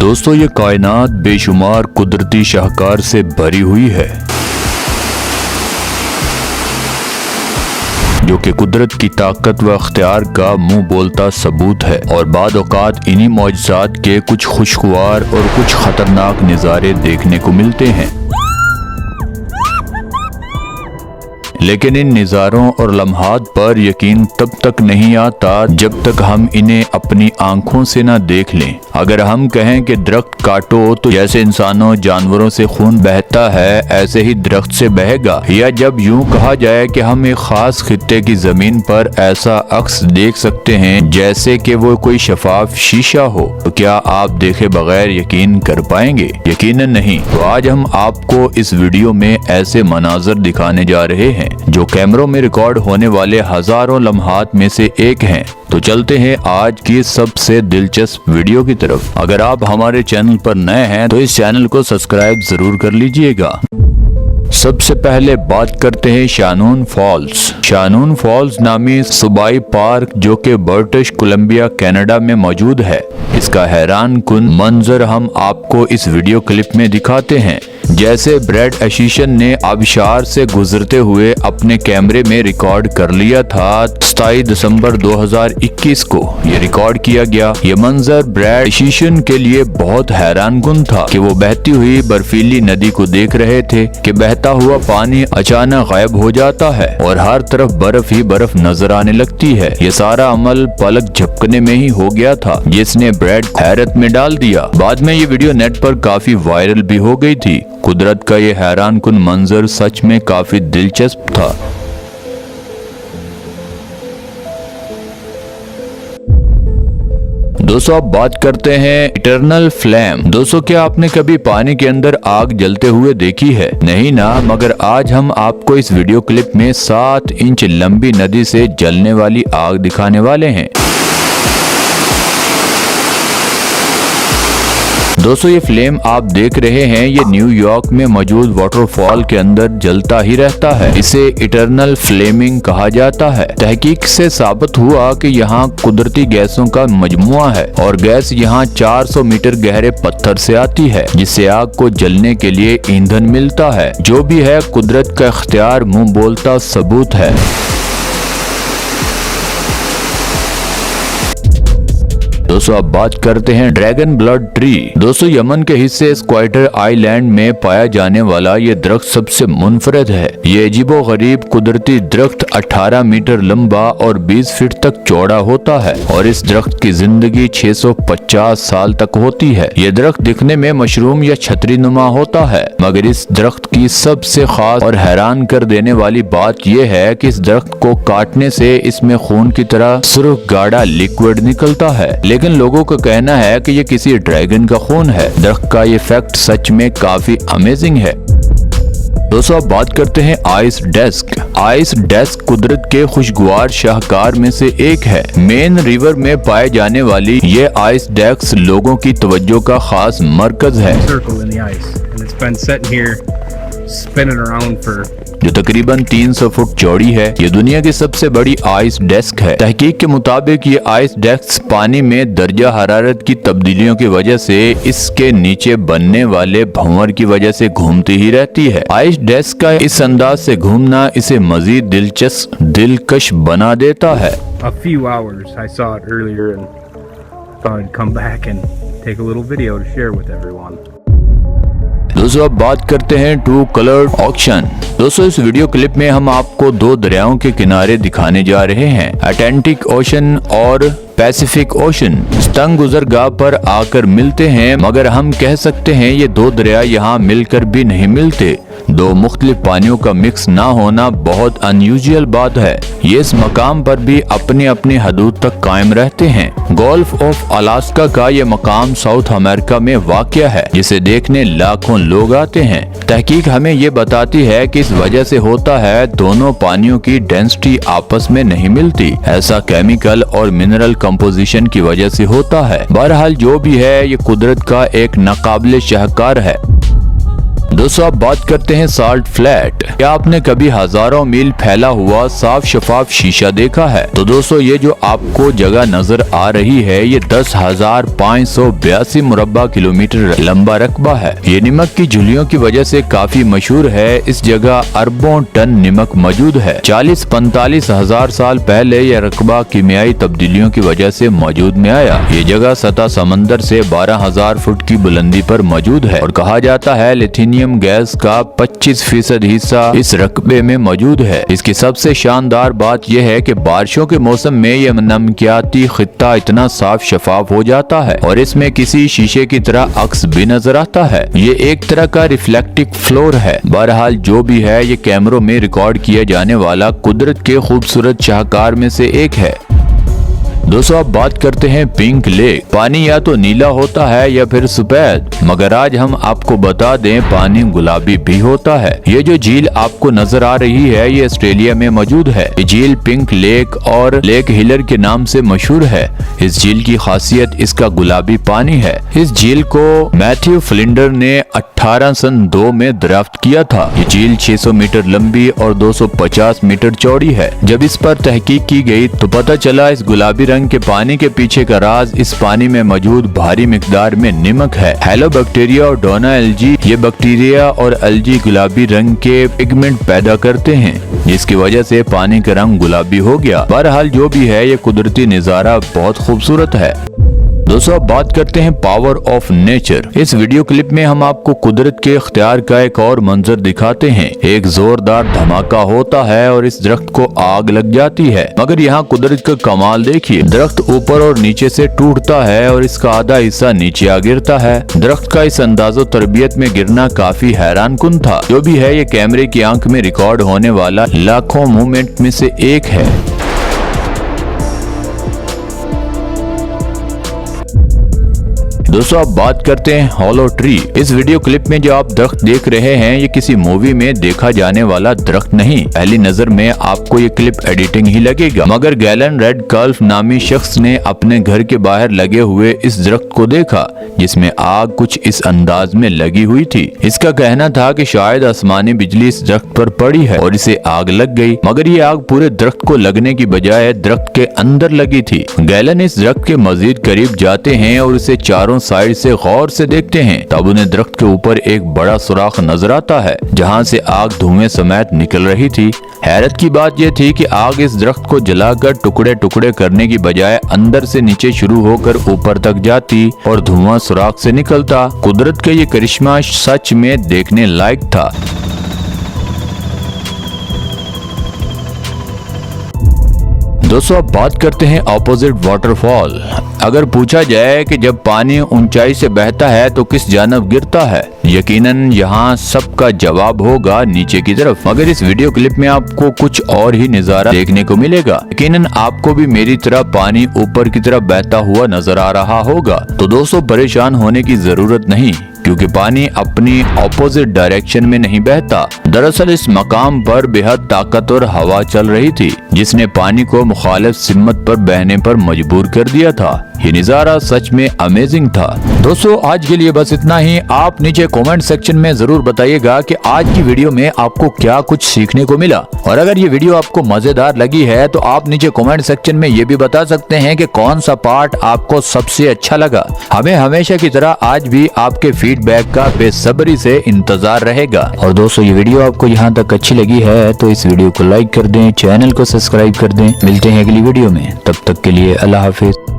दोस्तों ये कायनात बेशुमार कुदरती शाहकार से भरी हुई है जो कि कुदरत की ताकत व अख्तियार का मुंह बोलता सबूत है। और बाद औकात इन्हीं मौजज़ात के कुछ खुशगवार और कुछ खतरनाक नज़ारे देखने को मिलते हैं, लेकिन इन नज़ारों और लम्हात पर यकीन तब तक नहीं आता जब तक हम इन्हें अपनी आंखों से ना देख लें। अगर हम कहें कि दरख्त काटो तो जैसे इंसानों जानवरों से खून बहता है ऐसे ही दरख्त से बहेगा, या जब यूं कहा जाए कि हम एक खास खित्ते की जमीन पर ऐसा अक्स देख सकते हैं जैसे कि वो कोई शफाफ शीशा हो, तो क्या आप देखे बगैर यकीन कर पाएंगे? यकीनन नहीं। तो आज हम आपको इस वीडियो में ऐसे मनाजर दिखाने जा रहे हैं जो कैमरों में रिकॉर्ड होने वाले हजारों लम्हात में से एक हैं। तो चलते हैं आज की सबसे दिलचस्प वीडियो की तरफ। अगर आप हमारे चैनल पर नए हैं तो इस चैनल को सब्सक्राइब जरूर कर लीजिएगा। सबसे पहले बात करते हैं शानून फॉल्स। शानून फॉल्स नामी सूबाई पार्क जो कि ब्रिटिश कोलंबिया कनाडा में मौजूद है, इसका हैरान कुन मंजर हम आपको इस वीडियो क्लिप में दिखाते हैं। जैसे ब्रैड एशिशन ने आबशार से गुजरते हुए अपने कैमरे में रिकॉर्ड कर लिया था 27 दिसंबर 2021 को ये रिकॉर्ड किया गया। ये मंजर ब्रैड एशिशन के लिए बहुत हैरान कुन था कि वो बहती हुई बर्फीली नदी को देख रहे थे कि बहता हुआ पानी अचानक गायब हो जाता है और हर तरफ बर्फ ही बर्फ नजर आने लगती है। ये सारा अमल पलक झपकने में ही हो गया था जिसने ब्रैड हैरत में डाल दिया। बाद में ये वीडियो नेट पर काफी वायरल भी हो गई थी। कुदरत का ये हैरान कुन मंजर सच में काफी दिलचस्प था। दोस्तों अब बात करते हैं इटर्नल फ्लेम। दोस्तों क्या आपने कभी पानी के अंदर आग जलते हुए देखी है? नहीं ना, मगर आज हम आपको इस वीडियो क्लिप में 7 इंच लंबी नदी से जलने वाली आग दिखाने वाले हैं। दोस्तों ये फ्लेम आप देख रहे हैं ये न्यूयॉर्क में मौजूद वाटरफॉल के अंदर जलता ही रहता है। इसे इटर्नल फ्लेमिंग कहा जाता है। तहकीक से साबित हुआ कि यहाँ कुदरती गैसों का मजमुआ है और गैस यहाँ 400 मीटर गहरे पत्थर से आती है जिससे आग को जलने के लिए ईंधन मिलता है। जो भी है कुदरत का इख्तियार मुंह बोलता सबूत है। दोस्तों अब बात करते हैं ड्रैगन ब्लड ट्री। दोस्तों यमन के हिस्से स्क्वाइटर आइलैंड में पाया जाने वाला ये दरख्त सबसे मुनफरद है। ये अजीबो गरीब कुदरती दरख्त 18 मीटर लंबा और 20 फीट तक चौड़ा होता है और इस दरख्त की जिंदगी 650 साल तक होती है। ये दरख्त दिखने में मशरूम या छतरी नुमा होता है, मगर इस दरख्त की सबसे खास और हैरान कर देने वाली बात यह है कि इस दरख्त को काटने से इसमें खून की तरह सुर्ख गाढ़ा लिक्विड निकलता है, लेकिन लोगों का कहना है कि ये किसी ड्रैगन का खून है। दरख्त का ये फैक्ट सच में काफी अमेजिंग है। दोस्तों अब बात करते हैं आइस डेस्क। आइस डेस्क कुदरत के खुशगवार शाहकार में से एक है। मेन रिवर में पाए जाने वाली ये आइस डेस्क लोगों की तवज्जो का खास मरकज है जो तकरीबन 300 फुट चौड़ी है। ये दुनिया की सबसे बड़ी आइस डेस्क है। तहकीक के मुताबिक ये आइस डेस्क पानी में दर्जा हरारत की तब्दीलियों की वजह से इसके नीचे बनने वाले भंवर की वजह से घूमती ही रहती है। आइस डेस्क का इस अंदाज से घूमना इसे मजीद दिलचस्प दिलकश बना देता है। A few hours I saw it earlier and thought I'd come back and take a little video to share with everyone. दोस्तों अब बात करते हैं टू कलर्ड ऑक्शन। दोस्तों इस वीडियो क्लिप में हम आपको 2 दरियाओं के किनारे दिखाने जा रहे हैं, अटलांटिक ओशन और पैसिफिक ओशन। तंग गुजरगाह पर आकर मिलते हैं, मगर हम कह सकते हैं ये 2 दरिया यहाँ मिलकर भी नहीं मिलते। 2 मुख्तलिफ पानियों का मिक्स ना होना बहुत अनयूजुअल बात है। ये इस मकाम पर भी अपनी अपनी हदूद तक कायम रहते हैं। गोल्फ ऑफ अलास्का का ये मकाम साउथ अमेरिका में वाक़या है जिसे देखने लाखों लोग आते हैं। तहकीक हमें ये बताती है कि इस वजह से होता है दोनों पानियों की डेंसिटी आपस में नहीं मिलती। ऐसा केमिकल और मिनरल कंपोजिशन की वजह से होता है। बहरहाल जो भी है ये कुदरत का एक नाकाबिले शाहकार है। दोस्तों अब बात करते हैं साल्ट फ्लैट। क्या आपने कभी हजारों मील फैला हुआ साफ शफाफ शीशा देखा है? तो दोस्तों ये जो आपको जगह नजर आ रही है ये 10,582 मुरब्बा किलोमीटर लंबा रकबा है। ये नमक की झुलियों की वजह से काफी मशहूर है। इस जगह अरबों टन नमक मौजूद है। 40-45 हजार साल पहले यह रकबा कीमियाई तब्दीलियों की वजह से मौजूद में आया। ये जगह सतह समंदर से 12,000 फुट की बुलंदी पर मौजूद है और कहा जाता है लिथियम गैस का 25% हिस्सा इस रकबे में मौजूद है। इसकी सबसे शानदार बात यह है कि बारिशों के मौसम में यह नमकियाती खित्ता इतना साफ शफाफ हो जाता है और इसमें किसी शीशे की तरह अक्स भी नजर आता है। ये एक तरह का रिफ्लेक्टिव फ्लोर है। बहरहाल जो भी है ये कैमरों में रिकॉर्ड किया जाने वाला कुदरत के खूबसूरत शाहकार में से एक है। दोस्तों अब बात करते हैं पिंक लेक। पानी या तो नीला होता है या फिर सफेद, मगर आज हम आपको बता दें पानी गुलाबी भी होता है। ये जो झील आपको नजर आ रही है ये ऑस्ट्रेलिया में मौजूद है। ये झील पिंक लेक और लेक हिलर के नाम से मशहूर है। इस झील की खासियत इसका गुलाबी पानी है। इस झील को मैथ्यू फ्लिंडर ने 1802 में दरियाफ्त किया था। ये झील 600 मीटर लंबी और 250 मीटर चौड़ी है। जब इस पर तहकीक की गई तो पता चला इस गुलाबी रंग के पानी के पीछे का राज इस पानी में मौजूद भारी मिकदार में नमक है। हेलोबैक्टीरिया और डोना एल्जी, ये बैक्टीरिया और एल्जी गुलाबी रंग के पिगमेंट पैदा करते हैं जिसकी वजह से पानी का रंग गुलाबी हो गया। बहरहाल जो भी है ये कुदरती नजारा बहुत खूबसूरत है। दोस्तों अब बात करते हैं पावर ऑफ नेचर। इस वीडियो क्लिप में हम आपको कुदरत के इख्तियार का एक और मंजर दिखाते हैं। एक जोरदार धमाका होता है और इस दरख्त को आग लग जाती है, मगर यहाँ कुदरत का कमाल देखिए। दरख्त ऊपर और नीचे से टूटता है और इसका आधा हिस्सा नीचे आ गिरता है। दरख्त का इस अंदाजो तरबियत में गिरना काफी हैरान कुन था। जो भी है ये कैमरे की आंख में रिकॉर्ड होने वाला लाखों मूवमेंट में से एक है। दोस्तों अब बात करते हैं हॉलो ट्री। इस वीडियो क्लिप में जो आप दरख्त देख रहे हैं ये किसी मूवी में देखा जाने वाला दरख्त नहीं। पहली नजर में आपको ये क्लिप एडिटिंग ही लगेगा, मगर गैलन रेडक्लिफ नामी शख्स ने अपने घर के बाहर लगे हुए इस दरख्त को देखा जिसमें आग कुछ इस अंदाज में लगी हुई थी। इसका कहना था कि शायद आसमानी बिजली इस दरख्त पर पड़ी है और इसे आग लग गई, मगर ये आग पूरे दरख्त को लगने की बजाय दरख्त के अंदर लगी थी। गैलन इस दरख्त के मजीद करीब जाते हैं और इसे चारों साइड से गौर से देखते हैं। तब उन्हें दरख्त के ऊपर एक बड़ा सुराख नजर आता है जहां से आग धुएं समेत निकल रही थी। हैरत की बात यह थी कि आग इस दरख्त को जलाकर टुकड़े टुकड़े करने की बजाय अंदर से नीचे शुरू होकर ऊपर तक जाती और धुआं सुराख से निकलता। कुदरत का ये करिश्मा सच में देखने लायक था। दोस्तों अब बात करते हैं ऑपोजिट वाटरफॉल। अगर पूछा जाए कि जब पानी ऊंचाई से बहता है तो किस जानब गिरता है, यकीनन यहाँ सबका जवाब होगा नीचे की तरफ। मगर इस वीडियो क्लिप में आपको कुछ और ही नजारा देखने को मिलेगा। यकीनन आपको भी मेरी तरह पानी ऊपर की तरफ बहता हुआ नजर आ रहा होगा। तो दोस्तों परेशान होने की जरूरत नहीं, क्योंकि पानी अपनी ऑपोजिट डायरेक्शन में नहीं बहता। दरअसल इस मकाम पर बेहद ताकतवर हवा चल रही थी जिसने पानी को मुखालिफ सिमत पर बहने पर मजबूर कर दिया था। ये नजारा सच में अमेजिंग था। दोस्तों आज के लिए बस इतना ही। आप नीचे कमेंट सेक्शन में जरूर बताइएगा कि आज की वीडियो में आपको क्या कुछ सीखने को मिला, और अगर ये वीडियो आपको मजेदार लगी है तो आप नीचे कमेंट सेक्शन में ये भी बता सकते हैं कि कौन सा पार्ट आपको सबसे अच्छा लगा। हमें हमेशा की तरह आज भी आपके फीडबैक का बेसब्री से इंतजार रहेगा। और दोस्तों ये वीडियो आपको यहाँ तक अच्छी लगी है तो इस वीडियो को लाइक कर दें, चैनल को सब्सक्राइब कर दें। मिलते हैं अगली वीडियो में, तब तक के लिए अल्लाह हाफिज।